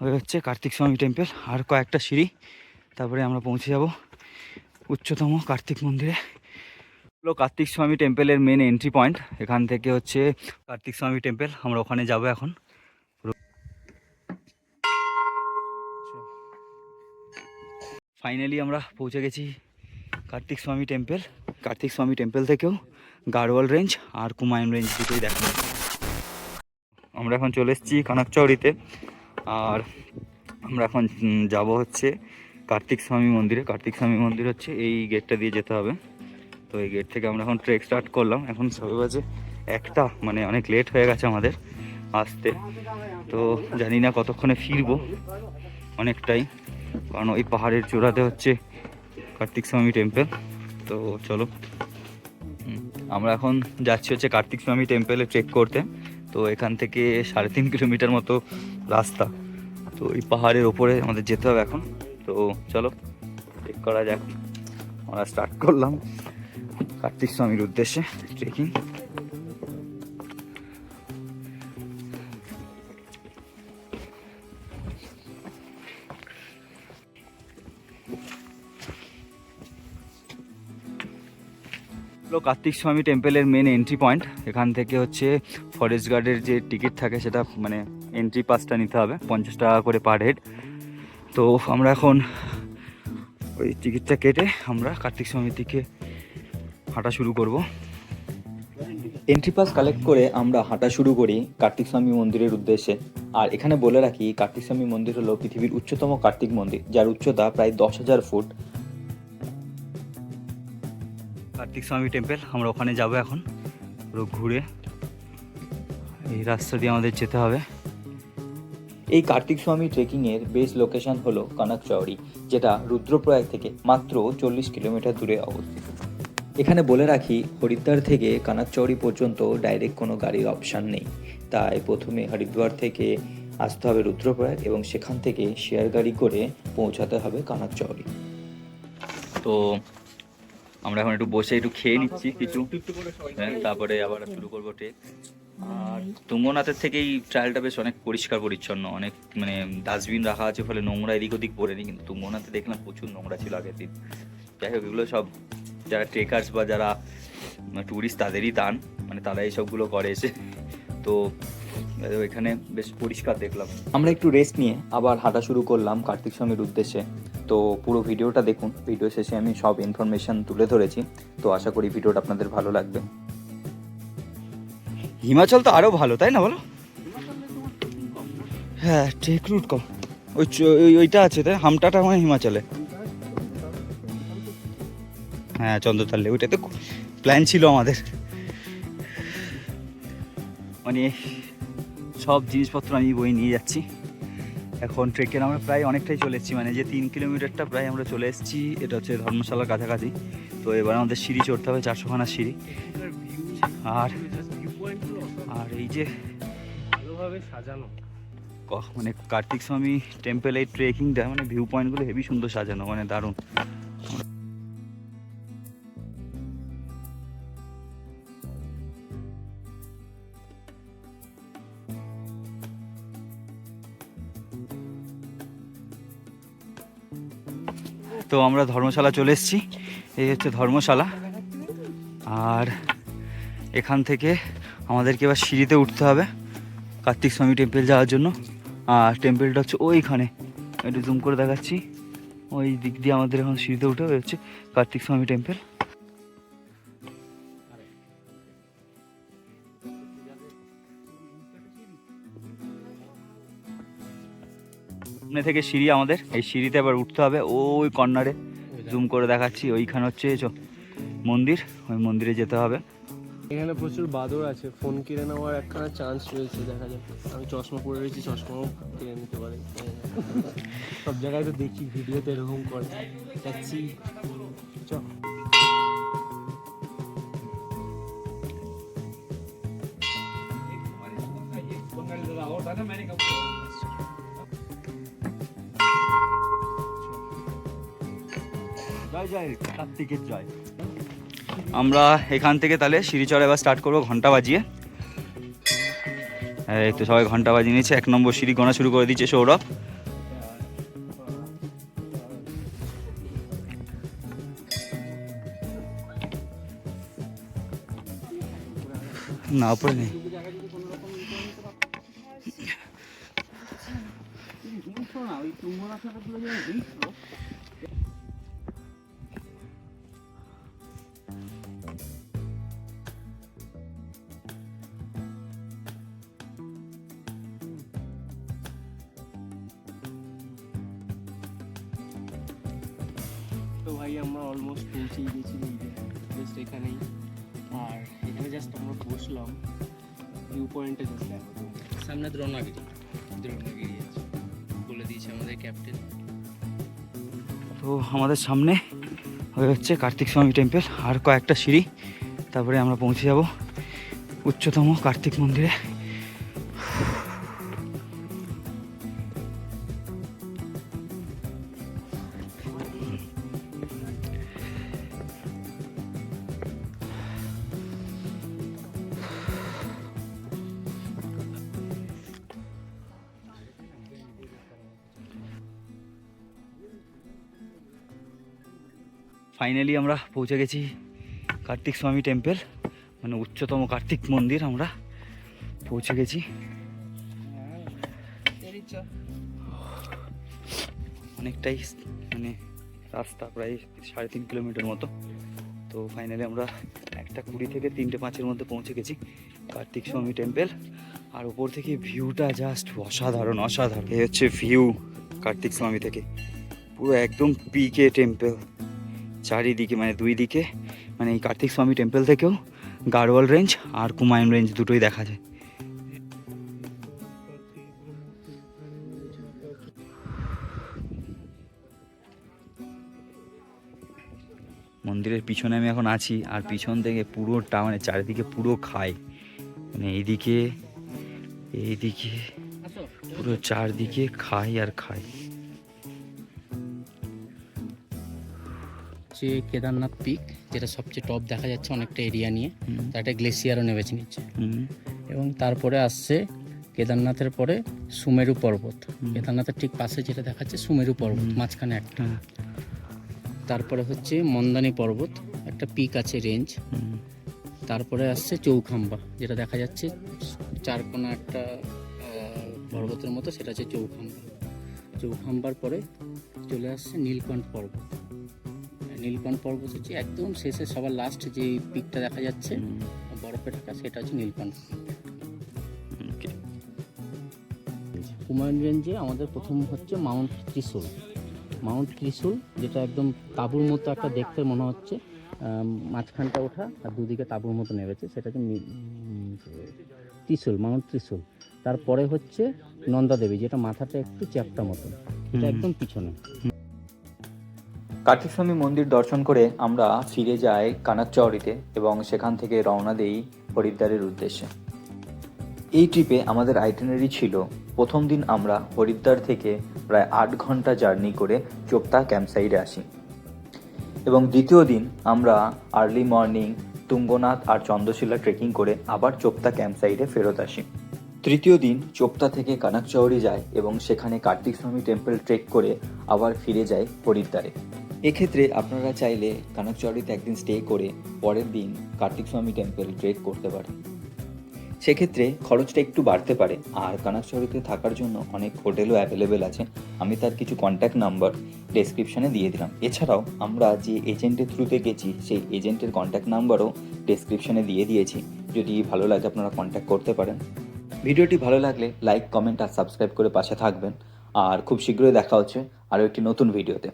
ওই হচ্ছে কার্তিক স্বামী টেম্পল, আর কয়েকটা সিঁড়ি তারপরে আমরা পৌঁছে যাব উচ্চতম কার্তিক মন্দিরে। হলো কার্তিক স্বামী টেম্পলের মেন এন্ট্রি পয়েন্ট। এখান থেকে হচ্ছে কার্তিক স্বামী টেম্পল, আমরা ওখানে যাব এখন। ফাইনালি আমরা পৌঁছে গেছি কার্তিক স্বামী টেম্পল। কার্তিক স্বামী টেম্পল থেকেও গাড়ওয়াল রেঞ্জ আর কুমায়ুন রেঞ্জ দুটোই দেখা যায়। আমরা এখন চলে এসেছি কানাকচৌরিতে, আর আমরা এখন যাব হচ্ছে কার্তিক স্বামী মন্দিরে। কার্তিক স্বামী মন্দির হচ্ছে এই গেটটা দিয়ে যেতে হবে। তো এই গেট থেকে আমরা এখন ট্রেক স্টার্ট করলাম। এখন সবে বাজে 1টা, মানে অনেক লেট হয়ে গেছে আমাদের আসতে। তো জানি না কতক্ষণে ফিরবো, অনেকটাই, কারণ ওই পাহাড়ের চূড়াতে হচ্ছে কার্তিক স্বামী টেম্পল। তো চলো, আমরা এখন যাচ্ছি হচ্ছে কার্তিক স্বামী টেম্পলে ট্রেক করতে। তো এখান থেকে 3.5 কিলোমিটার মতো রাস্তা। তো এই পাহাড়ের ওপরে আমাদের যেতে হবে এখন। তো চলো ট্রেক করা যাক। আমরা স্টার্ট করলাম কার্তিক স্বামীর উদ্দেশ্যে ট্রেকিং। কার্তিক স্বামী টেম্পলের মেন এন্ট্রি পয়েন্ট। এখান থেকে হচ্ছে ফরেস্ট গার্ডের যে টিকিট থাকে সেটা, মানে এন্ট্রি পাসটা নিতে হবে 50 টাকা করে পার হেড। তো আমরা এখন ওই টিকিটটা কেটে আমরা কার্তিক স্বামীর দিকে হাঁটা শুরু করব। এন্ট্রি পাস কালেক্ট করে আমরা হাঁটা শুরু করি কার্তিক স্বামী মন্দিরের উদ্দেশ্যে। আর এখানে বলে রাখি, কার্তিক স্বামী মন্দির হলো পৃথিবীর উচ্চতম কার্তিক মন্দির, যার উচ্চতা প্রায় 10,000 ফুট। কার্তিক স্বামী টেম্পল, আমরা ওখানে যাব এখন। পুরো ঘুরে এই রাস্তা দিয়ে আমাদের যেতে হবে। এই কার্তিক স্বামী ট্রেকিংয়ের বেস লোকেশন হলো কানাকচৌরি, যেটা রুদ্রপ্রয়াগ থেকে মাত্র 40 কিলোমিটার দূরে অবস্থিত। এখানে বলে রাখি, হরিদ্বার থেকে কানাকচৌরি পর্যন্ত ডাইরেক্ট কোনো গাড়ির অপশান নেই। তাই প্রথমে হরিদ্বার থেকে আসতে হবে রুদ্রপ্রয়াগ এবং সেখান থেকে শেয়ার গাড়ি করে পৌঁছাতে হবে কানাকচৌরি। তো আমরা এখন একটু বসে একটু খেয়ে নিচ্ছি কিছু, তারপরে আবার শুরু করবো ট্রেক। আর তুঙ্গনাথের থেকে এই ট্রায়ালটা বেশ অনেক পরিষ্কার পরিচ্ছন্ন, অনেক মানে ডাস্টবিন রাখা আছে, ফলে নোংরা এদিক ওদিক পড়েনি। কিন্তু তুঙ্গনাথে দেখলাম প্রচুর নোংরা ছিল আগের দিন। যাই হোক, এগুলো সব যারা ট্রেকার্স বা যারা ট্যুরিস্ট তাদেরই দান, মানে তারা এইসবগুলো করে এসে। তো এখানে বেশ পরিষ্কার দেখলাম। আমরা একটু রেস্ট নিয়ে আবার হাঁটা শুরু করলাম কার্তিক স্বামীর উদ্দেশ্যে। তো পুরো ভিডিওটা দেখুন, ভিডিও শেষে আমি সব ইনফরমেশন তুলে ধরেছি। তো আশা করি ভিডিওটা আপনাদের ভালো লাগবে। হিমাচল তো আরও ভালো, তাই না বলো? হ্যাঁ, ট্রেক রুট কম। ওইটা আছে তাই, হামটাটা মানে হিমাচলে। হ্যাঁ, চন্দ্রতাল্লে, ওইটাতে প্ল্যান ছিল আমাদের। মানে সব জিনিসপত্র আমি বই নিয়ে যাচ্ছি। এখন ট্রেকের আমরা প্রায় অনেকটাই চলে এসেছি, মানে যে 3 কিলোমিটারটা প্রায় আমরা চলে এসেছি। এটা হচ্ছে ধর্মশালার কাছাকাছি। তো এবার আমাদের সিঁড়ি চড়তে হবে, 400খানা সিঁড়ি। আর আর এই যে ভালোভাবে সাজানো, মানে কার্তিক স্বামী টেম্পল এই ট্রেকিংটা, মানে ভিউ পয়েন্টগুলো হেভি সুন্দর সাজানো, মানে দারুণ। তো আমরা ধর্মশালা চলে এসেছি। এই হচ্ছে ধর্মশালা। আর এখান থেকে আমাদেরকে এবার সিঁড়িতে উঠতে হবে কার্তিক স্বামী টেম্পল যাওয়ার জন্য। আর টেম্পলটা হচ্ছে ওইখানে, একটু জুম করে দেখাচ্ছি। ওই দিক দিয়ে আমাদের এখন সিঁড়িতে উঠে হচ্ছে কার্তিক স্বামী টেম্পল। সামনে থেকে সিঁড়ি আমাদের, এই সিঁড়িতে আবার উঠতে হবে। ওই কর্নারে জুম করে দেখাচ্ছি, ওইখানে হচ্ছে মন্দির, ওই মন্দিরে যেতে হবে। এখানে প্রচুর বাদর আছে, ফোন কিনে নেওয়ার একখানা চান্স রয়েছে, দেখা যাক। আমি চশমা পরে রয়েছি, চশমাও কিনে নিতে পারে। সব জায়গায় তো দেখি ভিডিওতে এরকম করে, যাচ্ছি। আমরা এখান থেকে তাহলে সিঁড়ি চড়া এবার স্টার্ট করবো ঘন্টা বাজিয়ে। এই তো সবাই ঘন্টা বাজিয়ে নিয়েছে। 1 নম্বর সিঁড়ি গোনা শুরু করে দিচ্ছে সৌরভ। না উপরে নেই। তো ভাই আমরা অলমোস্ট পৌঁছেই গেছি জাস্ট এখানেই। আর এখানে জাস্ট আমরা বসলাম ভিউ পয়েন্টে জাস্ট দেখো সামনে দ্রোণাগিরি আছে বলে দিয়েছে আমাদের ক্যাপ্টেন। তো আমাদের সামনে হয়ে হচ্ছে কার্তিক স্বামী টেম্পল, আর কয়েকটা সিঁড়ি, তারপরে আমরা পৌঁছে যাব উচ্চতম কার্তিক মন্দিরে। ফাইনালি আমরা পৌঁছে গেছি কার্তিক স্বামী টেম্পল, মানে উচ্চতম কার্তিক মন্দির আমরা পৌঁছে গেছি। অনেকটাই মানে রাস্তা প্রায় 3.5 কিলোমিটার মতো। তো ফাইনালি আমরা 1:20 থেকে 3:05 মধ্যে পৌঁছে গেছি কার্তিক স্বামী টেম্পল। আর উপর থেকে ভিউটা জাস্ট অসাধারণ অসাধারণ। এই হচ্ছে ভিউ কার্তিক স্বামী থেকে, পুরো একদম পিকে টেম্পল চারিদিকে, মানে দুই দিকে, মানে এই কার্তিক স্বামী টেম্পল থেকেও গাড়োয়াল রেঞ্জ আর কুমায়ুন রেঞ্জ দুটোই দেখা যায়। মন্দিরের পিছনে আমি এখন আছি, আর পিছন থেকে পুরোটা মানে চারিদিকে পুরো খাই, মানে এইদিকে এইদিকে পুরো চারদিকে খাই আর খাই। যে কেদারনাথ পিক, যেটা সবচেয়ে টপ দেখা যাচ্ছে অনেকটা এরিয়া নিয়ে, তার একটা গ্লেসিয়ারও নেমেছে নিচে। এবং তারপরে আসছে কেদারনাথের পরে সুমেরু পর্বত, কেদারনাথের ঠিক পাশে যেটা দেখাচ্ছে সুমেরু পর্বত, মাঝখানে একটা। তারপরে হচ্ছে মন্দানি পর্বত, একটা পিক আছে রেঞ্জ। তারপরে আসছে চৌখাম্বা, যেটা দেখা যাচ্ছে চারকোনা একটা পর্বতের মতো, সেটা হচ্ছে চৌখাম্বা। চৌখাম্বার পরে চলে আসছে নীলকণ্ঠ পর্বত। নীলকণ্ঠ পর্বত হচ্ছে একদম শেষে সবার লাস্ট যে পিকটা দেখা যাচ্ছে বরফে ঢাকা, সেটা হচ্ছে নীলকণ্ঠ। কুমায়ুন রেঞ্জে আমাদের প্রথম হচ্ছে মাউন্ট ত্রিশূল। মাউন্ট ত্রিশূল যেটা একদম তাঁবুর মতো একটা দেখতে মনে হচ্ছে, মাঝখানটা ওঠা আর দুদিকে তাঁবুর মতো নেমেছে, সেটা হচ্ছে ত্রিশূল, মাউন্ট ত্রিশূল। তারপরে হচ্ছে নন্দাদেবী, যেটা মাথাটা একটু চ্যাপ্টা মতো, এটা একদম পিছনে। কার্তিক স্বামী মন্দির দর্শন করে আমরা ফিরে যাই কানাকচৌরিতে এবং সেখান থেকে রওনা দেই হরিদ্বারের উদ্দেশ্যে। এই ট্রিপে আমাদের আইটিনারি ছিল, প্রথম দিন আমরা হরিদ্বার থেকে প্রায় 8 ঘন্টা জার্নি করে চোপতা ক্যাম্পসাইটে আসি, এবং দ্বিতীয় দিন আমরা আর্লি মর্নিং তুঙ্গনাথ আর চন্দ্রশিলা ট্রেকিং করে আবার চোপতা ক্যাম্পসাইটে ফেরত আসি। তৃতীয় দিন চোপতা থেকে কানাকচৌরি যায় এবং সেখানে কার্তিক স্বামী টেম্পল ট্রেক করে আবার ফিরে যায় হরিদ্বারে। এক্ষেত্রে আপনারা চাইলে কানাকচৌরিতে একদিন স্টে করে পরের দিন কার্তিক স্বামী টেম্পল ট্রেক করতে পারেন। সেক্ষেত্রে খরচটা একটু বাড়তে পারে, আর কানাকচৌরিতে থাকার জন্য অনেক হোটেলও অ্যাভেলেবেল আছে। আমি তার কিছু কন্ট্যাক্ট নাম্বার ডেসক্রিপশানে দিয়ে দিলাম। এছাড়াও আমরা যে এজেন্টের থ্রুতে গেছি সেই এজেন্টের কন্ট্যাক্ট নাম্বারও ডেসক্রিপশানে দিয়ে দিয়েছি, যদি ভালো লাগে আপনারা কন্ট্যাক্ট করতে পারেন। ভিডিওটি ভালো লাগলে লাইক, কমেন্ট আর সাবস্ক্রাইব করে পাশে থাকবেন। আর খুব শীঘ্রই দেখা হচ্ছে আরও একটি নতুন ভিডিওতে।